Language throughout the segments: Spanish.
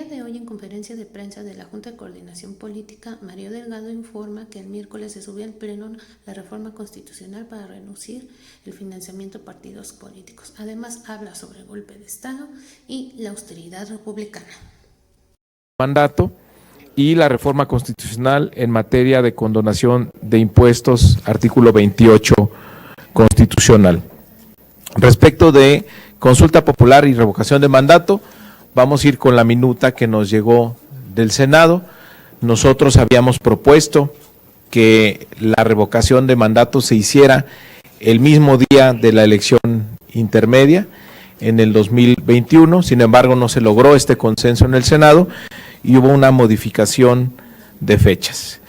de hoy, en conferencia de prensa de la Junta de Coordinación Política, Mario Delgado informa que el miércoles se sube al Pleno la reforma constitucional para reducir el financiamiento a partidos políticos. Además, habla sobre el golpe de Estado y la austeridad republicana. Mandato y la reforma constitucional en materia de condonación de impuestos, artículo 28 constitucional. Respecto de consulta popular y revocación de mandato, vamos a ir con la minuta que nos llegó del Senado. Nosotros habíamos propuesto que la revocación de mandato se hiciera el mismo día de la elección intermedia en el 2021, sin embargo no se logró este consenso en el Senado y hubo una modificación de fechas.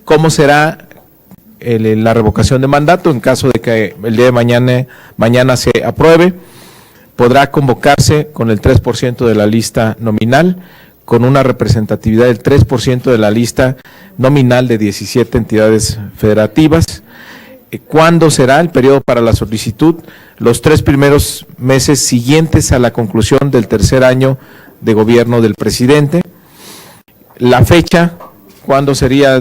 ¿Cómo será la revocación de mandato? En caso de que el día de mañana se apruebe, podrá convocarse con el 3% de la lista nominal, con una representatividad del 3% de la lista nominal de 17 entidades federativas. ¿Cuándo será el periodo para la solicitud? Los 3 primeros meses siguientes a la conclusión del tercer año de gobierno del presidente. La fecha, ¿cuándo sería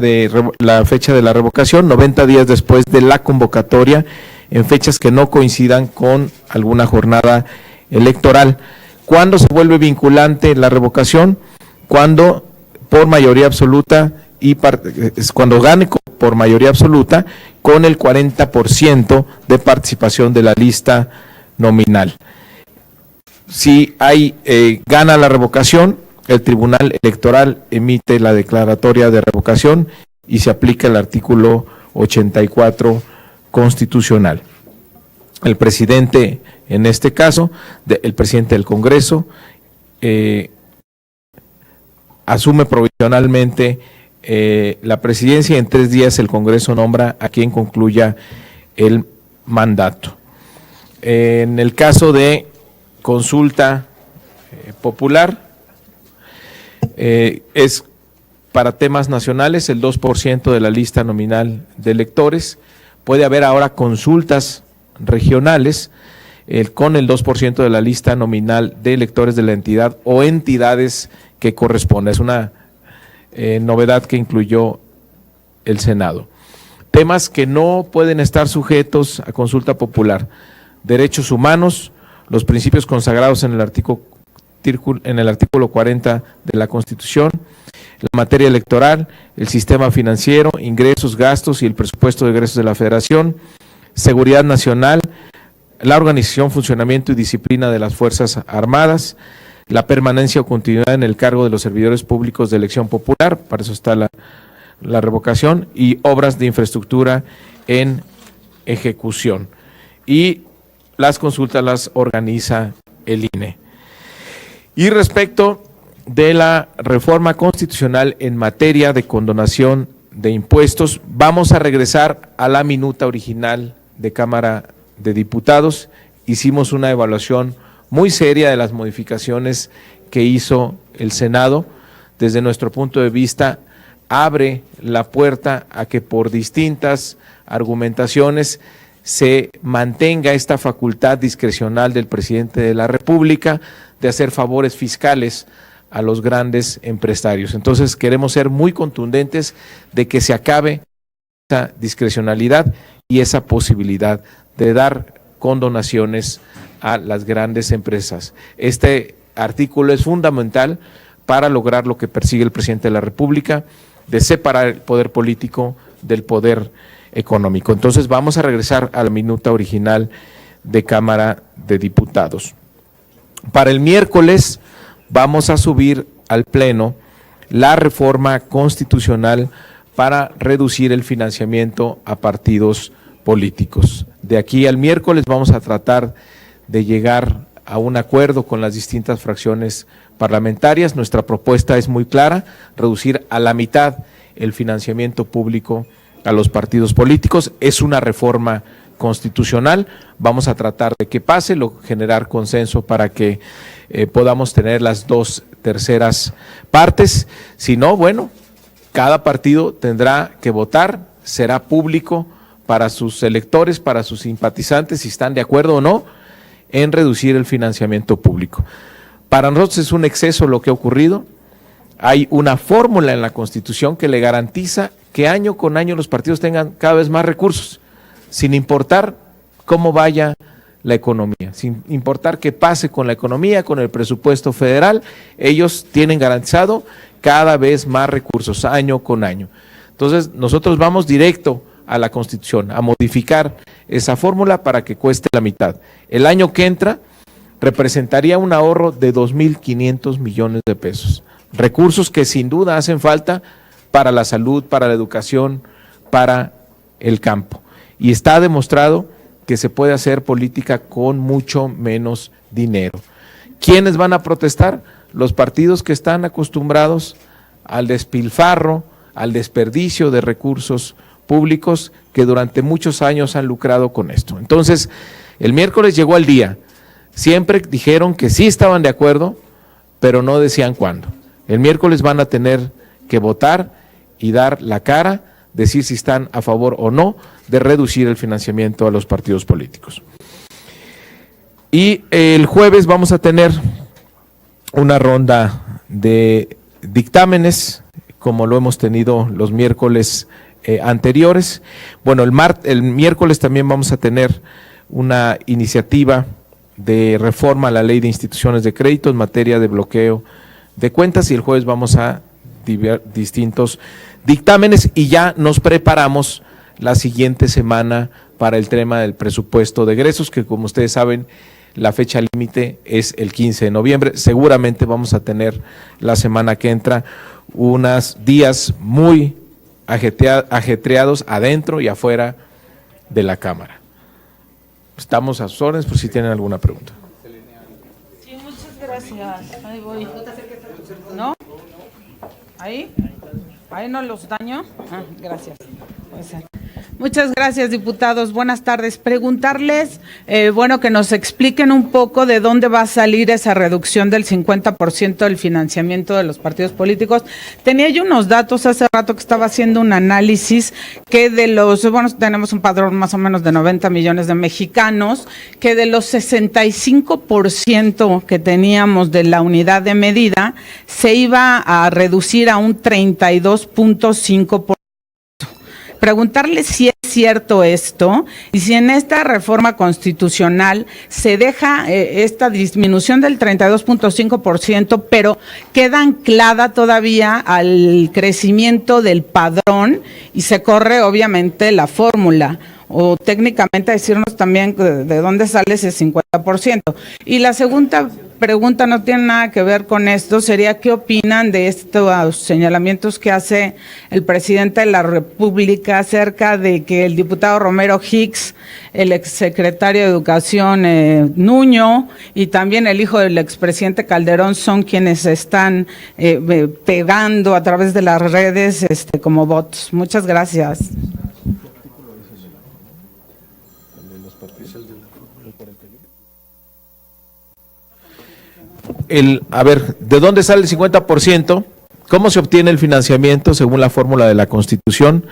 la fecha de la revocación? 90 días después de la convocatoria, en fechas que no coincidan con alguna jornada electoral. ¿Cuándo se vuelve vinculante la revocación? Cuando por mayoría absoluta cuando gane por mayoría absoluta con el 40% de participación de la lista nominal. Si gana la revocación, el Tribunal Electoral emite la declaratoria de revocación y se aplica el artículo 84 constitucional. El presidente, en este caso, el presidente del Congreso, asume provisionalmente la presidencia y en 3 días el Congreso nombra a quien concluya el mandato. En el caso de consulta popular, es para temas nacionales el 2% de la lista nominal de electores. Puede haber ahora consultas regionales con el 2% de la lista nominal de electores de la entidad o entidades que corresponda. Es una novedad que incluyó el Senado. Temas que no pueden estar sujetos a consulta popular: derechos humanos, los principios consagrados en el artículo 40 de la Constitución, la materia electoral, el sistema financiero, ingresos, gastos y el presupuesto de egresos de la Federación, seguridad nacional, la organización, funcionamiento y disciplina de las Fuerzas Armadas, la permanencia o continuidad en el cargo de los servidores públicos de elección popular, para eso está la revocación, y obras de infraestructura en ejecución. Y las consultas las organiza el INE. Y respecto de la reforma constitucional en materia de condonación de impuestos, vamos a regresar a la minuta original de Cámara de Diputados. Hicimos una evaluación muy seria de las modificaciones que hizo el Senado. Desde nuestro punto de vista, abre la puerta a que por distintas argumentaciones se mantenga esta facultad discrecional del presidente de la República de hacer favores fiscales a los grandes empresarios. Entonces queremos ser muy contundentes de que se acabe esa discrecionalidad y esa posibilidad de dar condonaciones a las grandes empresas. Este artículo es fundamental para lograr lo que persigue el presidente de la República, de separar el poder político del poder económico. Entonces vamos a regresar a la minuta original de Cámara de Diputados. Para el miércoles vamos a subir al Pleno la reforma constitucional para reducir el financiamiento a partidos políticos. De aquí al miércoles vamos a tratar de llegar a un acuerdo con las distintas fracciones parlamentarias. Nuestra propuesta es muy clara: reducir a la mitad el financiamiento público a los partidos políticos. Es una reforma constitucional, vamos a tratar de que pase, generar consenso para que podamos tener las 2/3 partes. Si no, bueno, cada partido tendrá que votar, será público para sus electores, para sus simpatizantes, si están de acuerdo o no en reducir el financiamiento público. Para nosotros es un exceso lo que ha ocurrido. Hay una fórmula en la Constitución que le garantiza que año con año los partidos tengan cada vez más recursos, sin importar cómo vaya la economía, sin importar qué pase con la economía, con el presupuesto federal, ellos tienen garantizado cada vez más recursos año con año. Entonces nosotros vamos directo a la Constitución, a modificar esa fórmula para que cueste la mitad. El año que entra representaría un ahorro de 2.500 millones de pesos, recursos que sin duda hacen falta para la salud, para la educación, para el campo. Y está demostrado que se puede hacer política con mucho menos dinero. ¿Quiénes van a protestar? Los partidos que están acostumbrados al despilfarro, al desperdicio de recursos públicos que durante muchos años han lucrado con esto. Entonces, el miércoles llegó el día. Siempre dijeron que sí estaban de acuerdo, pero no decían cuándo. El miércoles van a tener que votar y dar la cara, decir si están a favor o no de reducir el financiamiento a los partidos políticos. Y el jueves vamos a tener una ronda de dictámenes, como lo hemos tenido los miércoles anteriores. Bueno, el miércoles también vamos a tener una iniciativa de reforma a la Ley de Instituciones de Crédito en materia de bloqueo de cuentas, y el jueves vamos a distintos dictámenes y ya nos preparamos la siguiente semana para el tema del presupuesto de egresos, que como ustedes saben, la fecha límite es el 15 de noviembre. Seguramente vamos a tener la semana que entra unos días muy ajetreados adentro y afuera de la Cámara. Estamos a sus órdenes por si tienen alguna pregunta. Sí, muchas gracias. Ahí voy. ¿No? ¿Ahí? ¿Ahí no los daño? Ah, gracias. Muchas gracias, diputados. Buenas tardes. Preguntarles, que nos expliquen un poco de dónde va a salir esa reducción del 50% del financiamiento de los partidos políticos. Tenía yo unos datos hace rato que estaba haciendo un análisis que tenemos un padrón más o menos de 90 millones de mexicanos, que de los 65% que teníamos de la unidad de medida, se iba a reducir a un 32.5%. Preguntarle si es cierto esto y si en esta reforma constitucional se deja esta disminución del 32.5%, pero queda anclada todavía al crecimiento del padrón y se corre obviamente la fórmula, o técnicamente decirnos también de dónde sale ese 50%. Y la segunda pregunta no tiene nada que ver con esto, sería ¿qué opinan de estos señalamientos que hace el presidente de la República acerca de que el diputado Romero Hicks, el exsecretario de Educación Nuño y también el hijo del expresidente Calderón son quienes están pegando a través de las redes como bots? Muchas gracias. ¿De dónde sale el 50%? ¿Cómo se obtiene el financiamiento según la fórmula de la Constitución?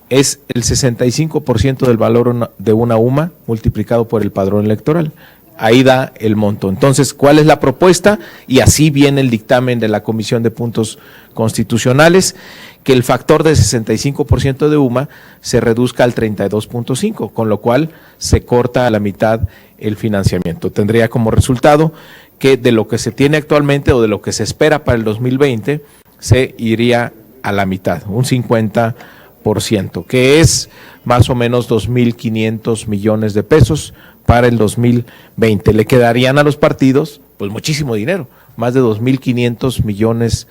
Es el 65% del valor de una UMA multiplicado por el padrón electoral. Ahí da el monto. Entonces, ¿cuál es la propuesta? Y así viene el dictamen de la Comisión de Puntos Constitucionales, que el factor de 65% de UMA se reduzca al 32.5, con lo cual se corta a la mitad el financiamiento. Tendría como resultado que de lo que se tiene actualmente o de lo que se espera para el 2020, se iría a la mitad, un 50%, que es más o menos 2.500 millones de pesos para el 2020. Le quedarían a los partidos pues muchísimo dinero, más de 2.500 millones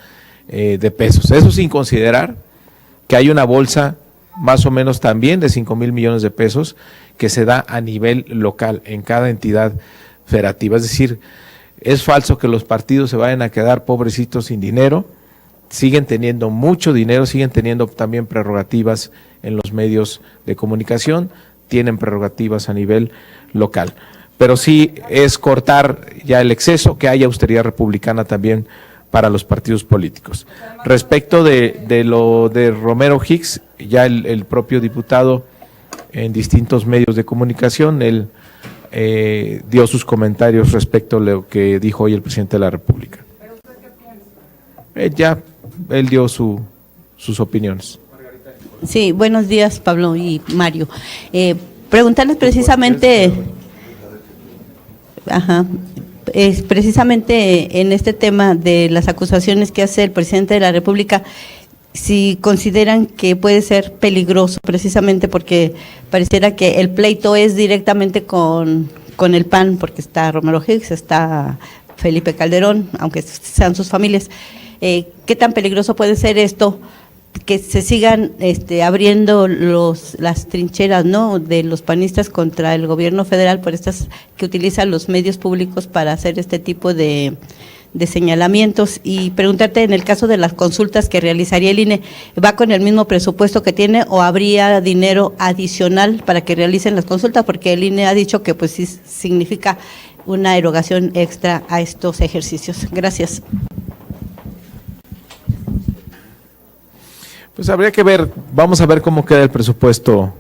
de pesos. Eso sin considerar que hay una bolsa más o menos también de 5.000 millones de pesos que se da a nivel local en cada entidad federativa. Es decir, es falso que los partidos se vayan a quedar pobrecitos sin dinero. Siguen teniendo mucho dinero, siguen teniendo también prerrogativas en los medios de comunicación, tienen prerrogativas a nivel local. Pero sí es cortar ya el exceso, que haya austeridad republicana también para los partidos políticos. Respecto de lo de Romero Hicks, ya el propio diputado en distintos medios de comunicación, él dio sus comentarios respecto a lo que dijo hoy el presidente de la República. ¿Pero usted qué piensa? Él dio sus opiniones. Sí, buenos días, Pablo y Mario. Preguntarles precisamente, precisamente en este tema de las acusaciones que hace el presidente de la República, si consideran que puede ser peligroso, precisamente porque pareciera que el pleito es directamente con el PAN, porque está Romero Hicks, está Felipe Calderón, aunque sean sus familias. ¿Qué tan peligroso puede ser esto? Que se sigan abriendo las trincheras, ¿no?, de los panistas contra el gobierno federal por estas que utilizan los medios públicos para hacer este tipo de señalamientos. Y preguntarte, en el caso de las consultas que realizaría el INE, ¿va con el mismo presupuesto que tiene o habría dinero adicional para que realicen las consultas? Porque el INE ha dicho que pues sí significa una erogación extra a estos ejercicios. Gracias. Pues habría que ver, vamos a ver cómo queda el presupuesto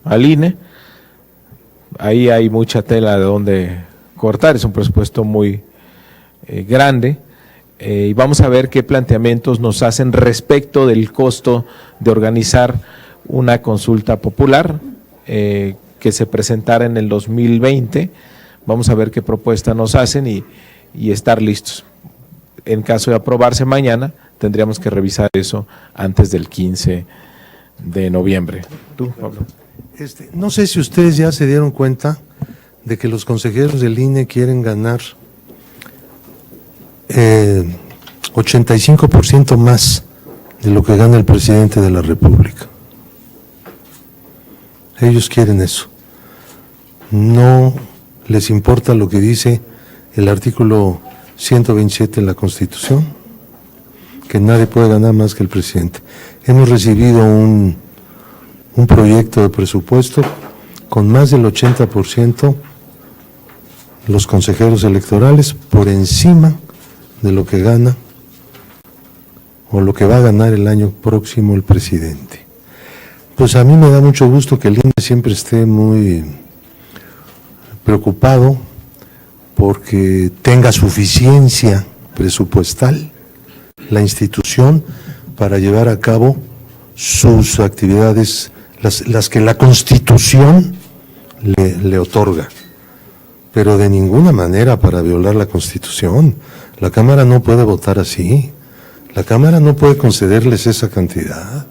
al INE. Ahí hay mucha tela de donde cortar, es un presupuesto muy grande, y vamos a ver qué planteamientos nos hacen respecto del costo de organizar una consulta popular que se presentara en el 2020. Vamos a ver qué propuesta nos hacen y estar listos. En caso de aprobarse mañana, tendríamos que revisar eso antes del 15 de noviembre. ¿Tú, Pablo? No sé si ustedes ya se dieron cuenta de que los consejeros del INE quieren ganar 85% más de lo que gana el presidente de la República. Ellos quieren eso. No les importa lo que dice el artículo 127 de la Constitución, que nadie puede ganar más que el presidente. Hemos recibido un proyecto de presupuesto con más del 80% los consejeros electorales por encima de lo que gana o lo que va a ganar el año próximo el presidente. Pues a mí me da mucho gusto que el INE siempre esté muy preocupado porque tenga suficiencia presupuestal la institución para llevar a cabo sus actividades, las que la Constitución le otorga, pero de ninguna manera para violar la Constitución. La Cámara no puede votar así, la Cámara no puede concederles esa cantidad.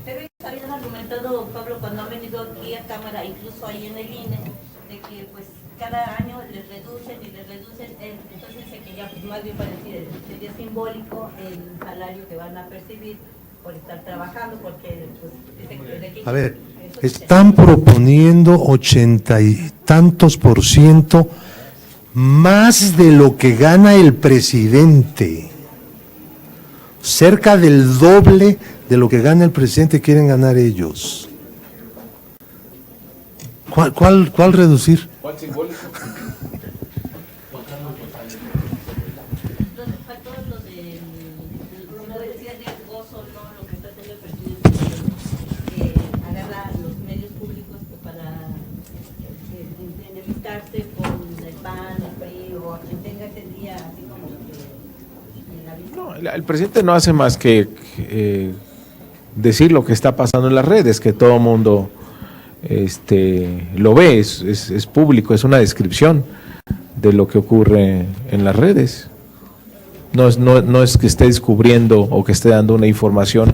Pero habían argumentado, Pablo, cuando han venido aquí a Cámara, incluso ahí en el INE, de que pues cada año les reducen, entonces sé que ya pues, más bien sería simbólico el salario que van a percibir por estar trabajando, porque pues a ver, están proponiendo 80 y tantos % más de lo que gana el presidente, cerca del doble de lo que gana el presidente quieren ganar ellos. ¿Cuál reducir? ¿Cuál simbólico? El presidente no hace más que decir lo que está pasando en las redes, que todo el mundo lo ve, es público, es una descripción de lo que ocurre en las redes. No es que esté descubriendo o que esté dando una información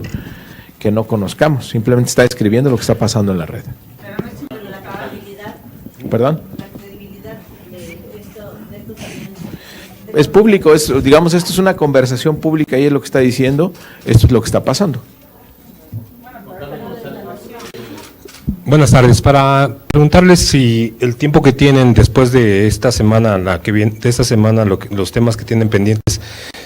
que no conozcamos, simplemente está describiendo lo que está pasando en la red. Pero no es sobre la credibilidad. ¿Perdón? La credibilidad de estos es público, digamos, esto es una conversación pública y es lo que está diciendo, esto es lo que está pasando. Buenas tardes, para preguntarles si el tiempo que tienen después de esta semana, los temas que tienen pendientes,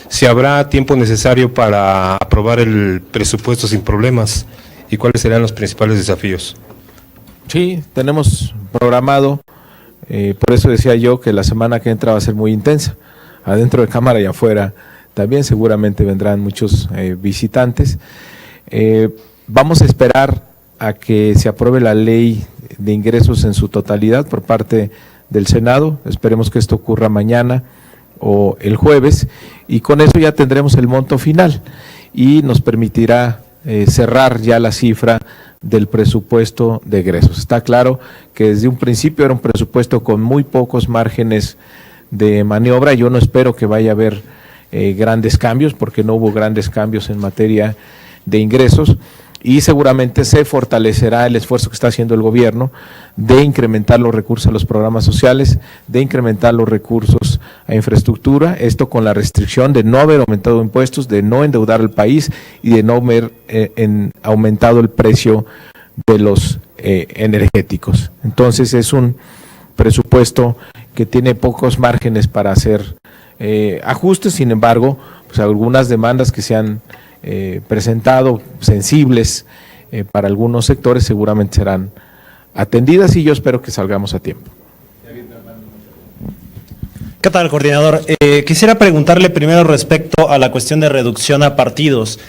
si habrá tiempo necesario para aprobar el presupuesto sin problemas y cuáles serán los principales desafíos. Sí, tenemos programado, por eso decía yo que la semana que entra va a ser muy intensa. Adentro de Cámara y afuera también seguramente vendrán muchos visitantes. Vamos a esperar a que se apruebe la ley de ingresos en su totalidad por parte del Senado. Esperemos que esto ocurra mañana o el jueves, y con eso ya tendremos el monto final y nos permitirá cerrar ya la cifra del presupuesto de egresos. Está claro que desde un principio era un presupuesto con muy pocos márgenes de maniobra. Yo no espero que vaya a haber grandes cambios, porque no hubo grandes cambios en materia de ingresos, y seguramente se fortalecerá el esfuerzo que está haciendo el gobierno de incrementar los recursos a los programas sociales, de incrementar los recursos a infraestructura, esto con la restricción de no haber aumentado impuestos, de no endeudar al país y de no haber aumentado el precio de los energéticos. Entonces es un presupuesto que tiene pocos márgenes para hacer ajustes. Sin embargo, pues algunas demandas que se han presentado, sensibles para algunos sectores, seguramente serán atendidas, y yo espero que salgamos a tiempo. ¿Qué tal, coordinador? Quisiera preguntarle primero respecto a la cuestión de reducción a partidos.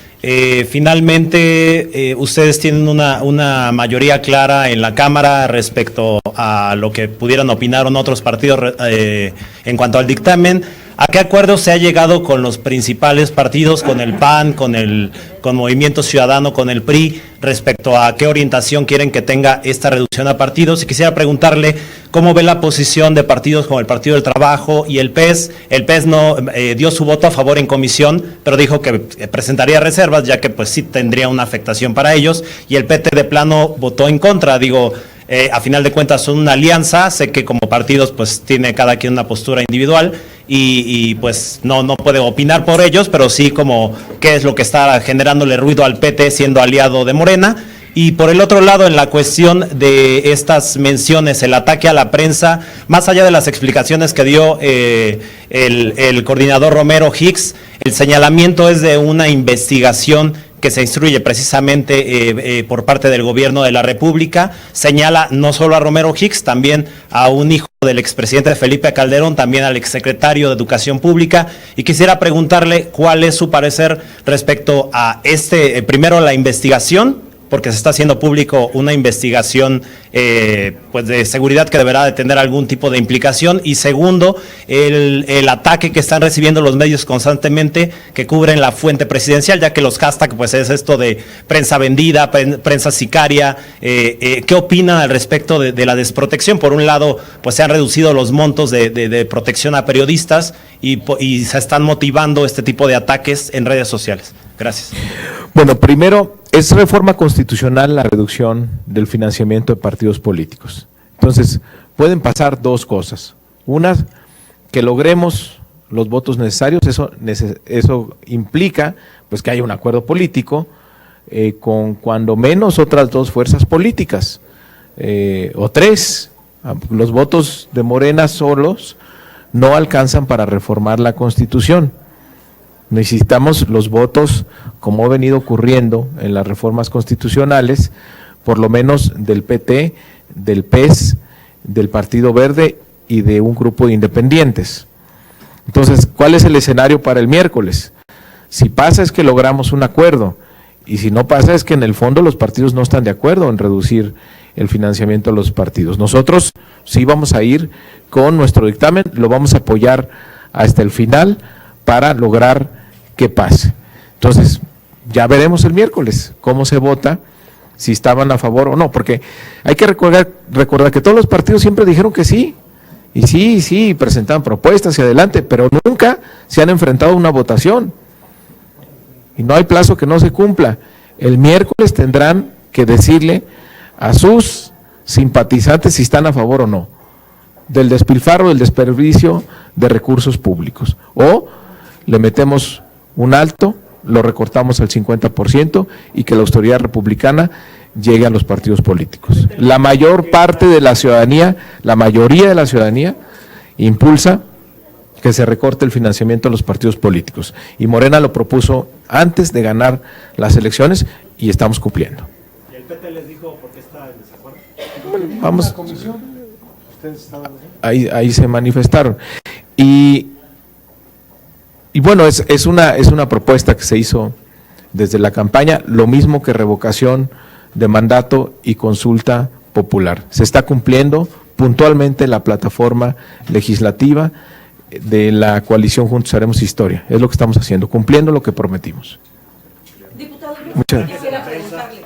Finalmente, ustedes tienen una mayoría clara en la Cámara respecto a lo que pudieran opinar otros partidos en cuanto al dictamen. ¿A qué acuerdo se ha llegado con los principales partidos, con el PAN, con Movimiento Ciudadano, con el PRI, respecto a qué orientación quieren que tenga esta reducción a partidos? Y quisiera preguntarle cómo ve la posición de partidos como el Partido del Trabajo y el PES. El PES no dio su voto a favor en comisión, pero dijo que presentaría reservas, ya que pues sí tendría una afectación para ellos, y el PT de plano votó en contra. A final de cuentas son una alianza, sé que como partidos pues tiene cada quien una postura individual y pues no puede opinar por ellos, pero sí como qué es lo que está generándole ruido al PT siendo aliado de Morena. Y por el otro lado, en la cuestión de estas menciones, el ataque a la prensa, más allá de las explicaciones que dio el coordinador Romero Hicks, el señalamiento es de una investigación que se instruye precisamente por parte del gobierno de la República. Señala no solo a Romero Hicks, también a un hijo del expresidente Felipe Calderón, también al exsecretario de Educación Pública, y quisiera preguntarle cuál es su parecer respecto a primero la investigación, porque se está haciendo público una investigación pues de seguridad que deberá de tener algún tipo de implicación, y segundo, el ataque que están recibiendo los medios constantemente que cubren la fuente presidencial, ya que los hashtags pues es esto de prensa vendida, prensa sicaria. ¿Qué opinan al respecto de la desprotección? Por un lado, pues se han reducido los montos de protección a periodistas y se están motivando este tipo de ataques en redes sociales. Gracias. Bueno, primero, es reforma constitucional la reducción del financiamiento de partidos políticos. Entonces, pueden pasar dos cosas. Una, que logremos los votos necesarios, eso implica pues que haya un acuerdo político con cuando menos otras dos fuerzas políticas, o tres. Los votos de Morena solos no alcanzan para reformar la Constitución. Necesitamos los votos, como ha venido ocurriendo en las reformas constitucionales, por lo menos del PT, del PES, del Partido Verde y de un grupo de independientes. Entonces, ¿cuál es el escenario para el miércoles? Si pasa es que logramos un acuerdo, y si no pasa es que en el fondo los partidos no están de acuerdo en reducir el financiamiento de los partidos. Nosotros sí vamos a ir con nuestro dictamen, lo vamos a apoyar hasta el final para lograr que pase. Entonces, ya veremos el miércoles cómo se vota, si estaban a favor o no, porque hay que recordar que todos los partidos siempre dijeron que sí, y sí, presentaban propuestas y adelante, pero nunca se han enfrentado a una votación, y no hay plazo que no se cumpla. El miércoles tendrán que decirle a sus simpatizantes si están a favor o no del despilfarro, del desperdicio de recursos públicos, o le metemos un alto, lo recortamos al 50% y que la autoridad republicana llegue a los partidos políticos. La mayor parte de la ciudadanía, la mayoría de la ciudadanía, impulsa que se recorte el financiamiento a los partidos políticos. Y Morena lo propuso antes de ganar las elecciones y estamos cumpliendo. ¿Y el PT les dijo por qué está en desacuerdo? Bueno, vamos, ahí se manifestaron. Y bueno, es una propuesta que se hizo desde la campaña, lo mismo que revocación de mandato y consulta popular. Se está cumpliendo puntualmente la plataforma legislativa de la coalición Juntos Haremos Historia. Es lo que estamos haciendo, cumpliendo lo que prometimos. Diputado, Muchas quisiera preguntarle.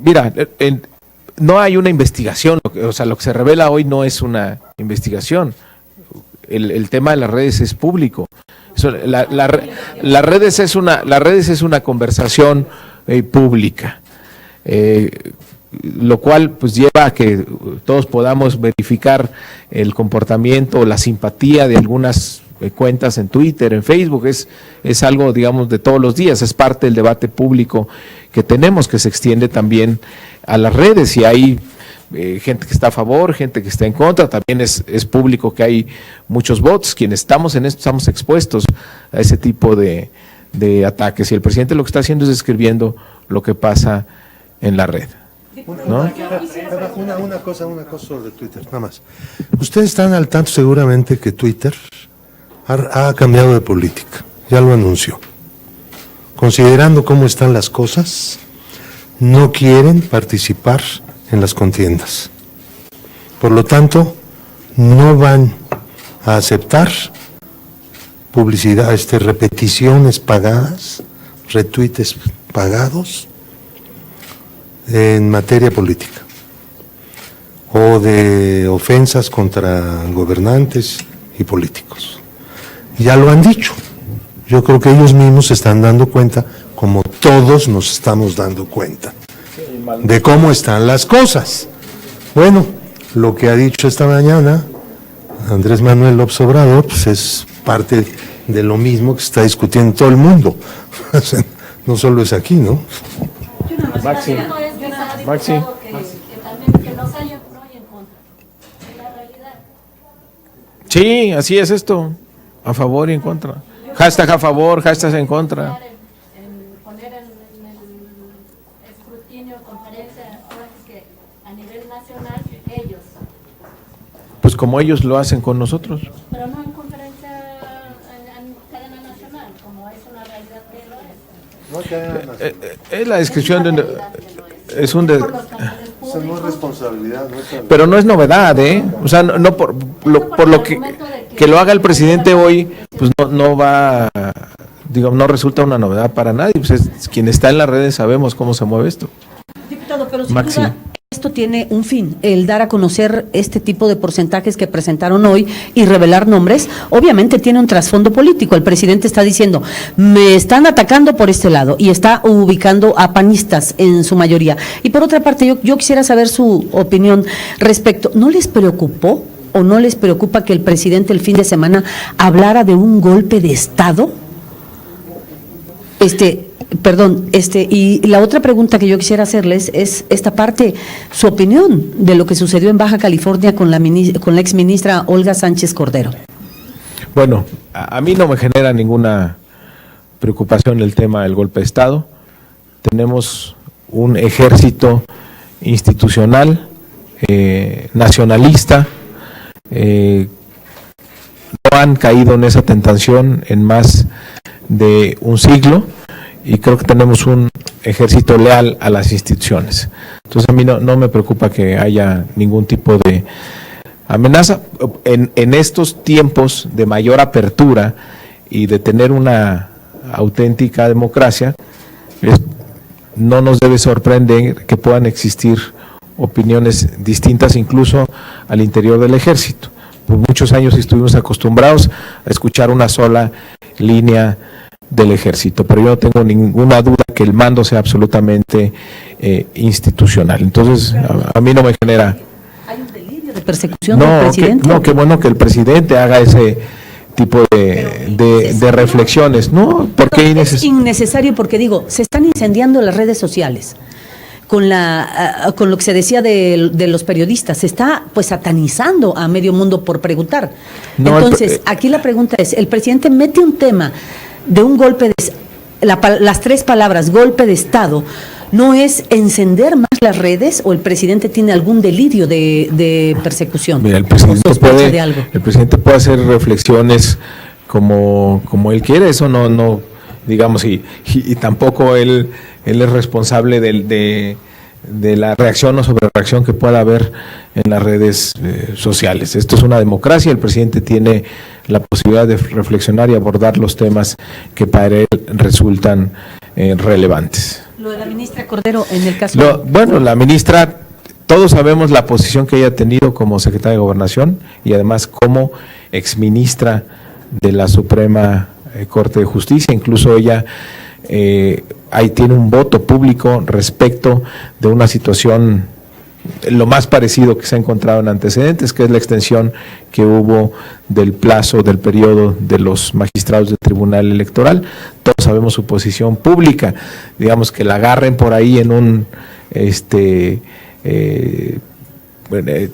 Mira, no hay una investigación, o sea, lo que se revela hoy no es una investigación. El tema de las redes es público. Las redes es una conversación pública, lo cual pues lleva a que todos podamos verificar el comportamiento o la simpatía de algunas cuentas en Twitter, en Facebook. Es algo, digamos, de todos los días, es parte del debate público que tenemos, que se extiende también a las redes, y hay gente que está a favor, gente que está en contra. También es público que hay muchos bots. Quienes estamos en esto estamos expuestos a ese tipo de ataques, y el presidente lo que está haciendo es escribiendo lo que pasa en la red, ¿no? Una cosa sobre Twitter, nada más. Ustedes están al tanto seguramente que Twitter ha cambiado de política, ya lo anunció. Considerando cómo están las cosas, no quieren participar en las contiendas. Por lo tanto, no van a aceptar publicidad, repeticiones pagadas, retweets pagados en materia política o de ofensas contra gobernantes y políticos. Ya lo han dicho. Yo creo que ellos mismos se están dando cuenta, como todos nos estamos dando cuenta, de cómo están las cosas. Bueno, lo que ha dicho esta mañana Andrés Manuel López Obrador, pues es parte de lo mismo que se está discutiendo en todo el mundo. No solo es aquí, ¿no? Maxi. Maxi. Que nos haya pro y en contra. En la realidad. Sí, así es esto, a favor y en contra. Hashtag a favor, hashtag en contra. Poner en el escrutinio, conferencia, ahora que a nivel nacional, ellos. Pues como ellos lo hacen con nosotros. Pero no en conferencia en cadena nacional, como es una realidad que lo es. Es la descripción de es un Por los canales Esa no es responsabilidad nuestra. pero no es novedad, o sea, no por lo que lo haga el presidente hoy, pues no va, digamos, no resulta una novedad para nadie. Pues quien está en las redes sabemos cómo se mueve esto. Diputado, pero sin Maxi. duda, esto tiene un fin, el dar a conocer este tipo de porcentajes que presentaron hoy y revelar nombres. Obviamente tiene un trasfondo político. El presidente está diciendo, me están atacando por este lado, y está ubicando a panistas en su mayoría. Y por otra parte, yo quisiera saber su opinión respecto, ¿no les preocupó o no les preocupa que el presidente el fin de semana hablara de un golpe de Estado? Y la otra pregunta que yo quisiera hacerles es esta parte, su opinión de lo que sucedió en Baja California con la exministra Olga Sánchez Cordero. Bueno, a mí no me genera ninguna preocupación el tema del golpe de Estado. Tenemos un ejército institucional, nacionalista, no han caído en esa tentación en más de un siglo, y creo que tenemos un ejército leal a las instituciones. Entonces a mí no me preocupa que haya ningún tipo de amenaza. En estos tiempos de mayor apertura y de tener una auténtica democracia, no nos debe sorprender que puedan existir opiniones distintas incluso al interior del ejército. Por muchos años estuvimos acostumbrados a escuchar una sola línea del ejército, pero yo no tengo ninguna duda que el mando sea absolutamente institucional. Entonces, a mí no me genera... ¿Hay un delirio de persecución del presidente? Qué bueno que el presidente haga ese tipo de reflexiones, ¿no? Porque es innecesario, porque digo, se están incendiando las redes sociales. Con lo que se decía de los periodistas, se está pues satanizando a medio mundo por preguntar. Entonces, aquí la pregunta es, el presidente mete un tema de un golpe las tres palabras, golpe de Estado, ¿no es encender más las redes, o el presidente tiene algún delirio de persecución? Mira, el presidente puede hacer reflexiones como él quiere, eso no digamos, y tampoco él él es responsable de la reacción o sobrereacción que pueda haber en las redes sociales. Esto es una democracia, el presidente tiene la posibilidad de reflexionar y abordar los temas que para él resultan relevantes. Lo de la ministra Cordero en el caso... Bueno, la ministra, todos sabemos la posición que ella ha tenido como secretaria de Gobernación y además como exministra de la Suprema Corte de Justicia, incluso ella ahí tiene un voto público respecto de una situación lo más parecido que se ha encontrado en antecedentes, que es la extensión que hubo del plazo del periodo de los magistrados del Tribunal Electoral. Todos sabemos su posición pública, digamos que la agarren por ahí en un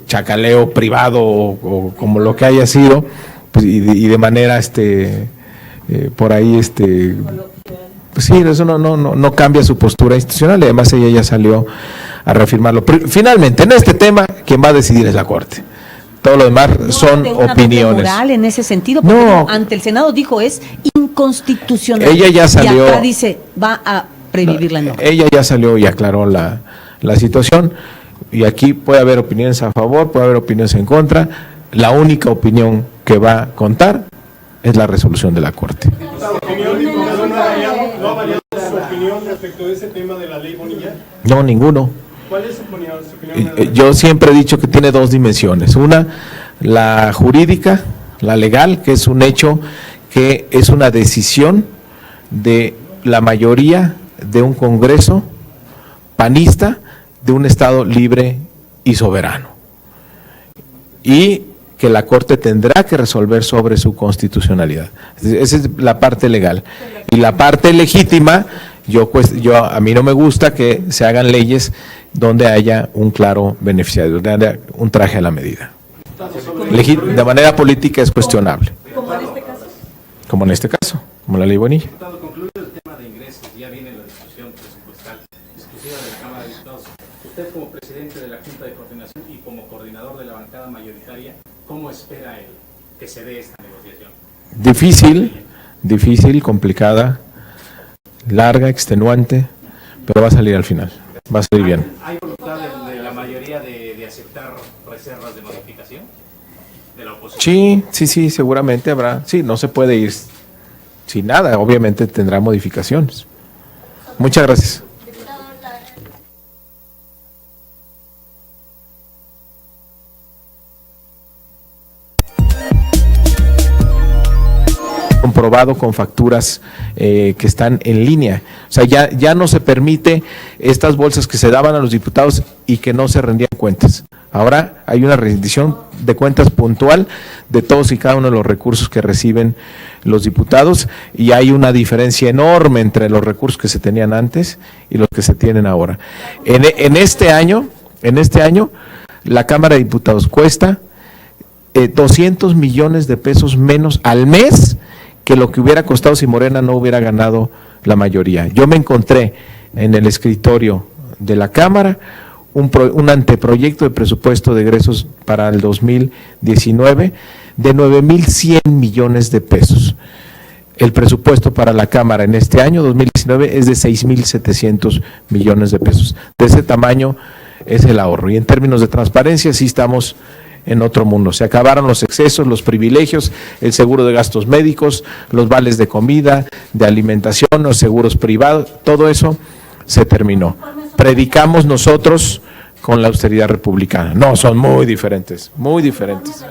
chacaleo privado o como lo que haya sido, pues, y de manera por ahí pues sí, eso no cambia su postura institucional, y además ella ya salió a reafirmarlo. Pero finalmente, en este tema, quien va a decidir es la Corte. Todo lo demás son opiniones. Moral en ese sentido, porque No. ante el Senado dijo es inconstitucional. Ella ya salió. Y acá dice, va a previvir la norma. Ella ya salió y aclaró la situación, y aquí puede haber opiniones a favor, puede haber opiniones en contra. La única opinión que va a contar es la resolución de la Corte. ¿No ha variado su opinión respecto de ese tema de la ley Bonilla? No, ninguno. ¿Cuál es su opinión? Yo siempre he dicho que tiene dos dimensiones. Una, la jurídica, la legal, que es un hecho, que es una decisión de la mayoría de un Congreso panista de un Estado libre y soberano. Y que la Corte tendrá que resolver sobre su constitucionalidad. Esa es la parte legal. Y la parte legítima, a mí no me gusta que se hagan leyes donde haya un claro beneficiario, donde haya un traje a la medida. De manera política es cuestionable. Como en este caso, como la ley Bonilla. Concluido el tema de ingresos, ya viene la discusión presupuestal exclusiva de la Cámara de Diputados. Usted como presidente de la Junta de Coordinación y como coordinador de la bancada mayoritaria, ¿cómo espera él que se dé esta negociación? Difícil, complicada, larga, extenuante, pero va a salir al final, va a salir bien. ¿Hay voluntad de la mayoría de aceptar reservas de modificación de la oposición? Sí, seguramente habrá. Sí, no se puede ir sin nada, obviamente tendrá modificaciones. Muchas gracias. Comprobado con facturas que están en línea. O sea, ya no se permite estas bolsas que se daban a los diputados y que no se rendían cuentas. Ahora hay una rendición de cuentas puntual de todos y cada uno de los recursos que reciben los diputados, y hay una diferencia enorme entre los recursos que se tenían antes y los que se tienen ahora. En este año, la Cámara de Diputados cuesta 200 millones de pesos menos al mes que lo que hubiera costado si Morena no hubiera ganado la mayoría. Yo me encontré en el escritorio de la Cámara un anteproyecto de presupuesto de egresos para el 2019 de 9,100 millones de pesos. El presupuesto para la Cámara en este año 2019 es de 6,700 millones de pesos. De ese tamaño es el ahorro. Y en términos de transparencia sí estamos en otro mundo. Se acabaron los excesos, los privilegios, el seguro de gastos médicos, los vales de comida, de alimentación, los seguros privados, todo eso se terminó. Predicamos nosotros con la austeridad republicana. No, son muy diferentes, muy diferentes.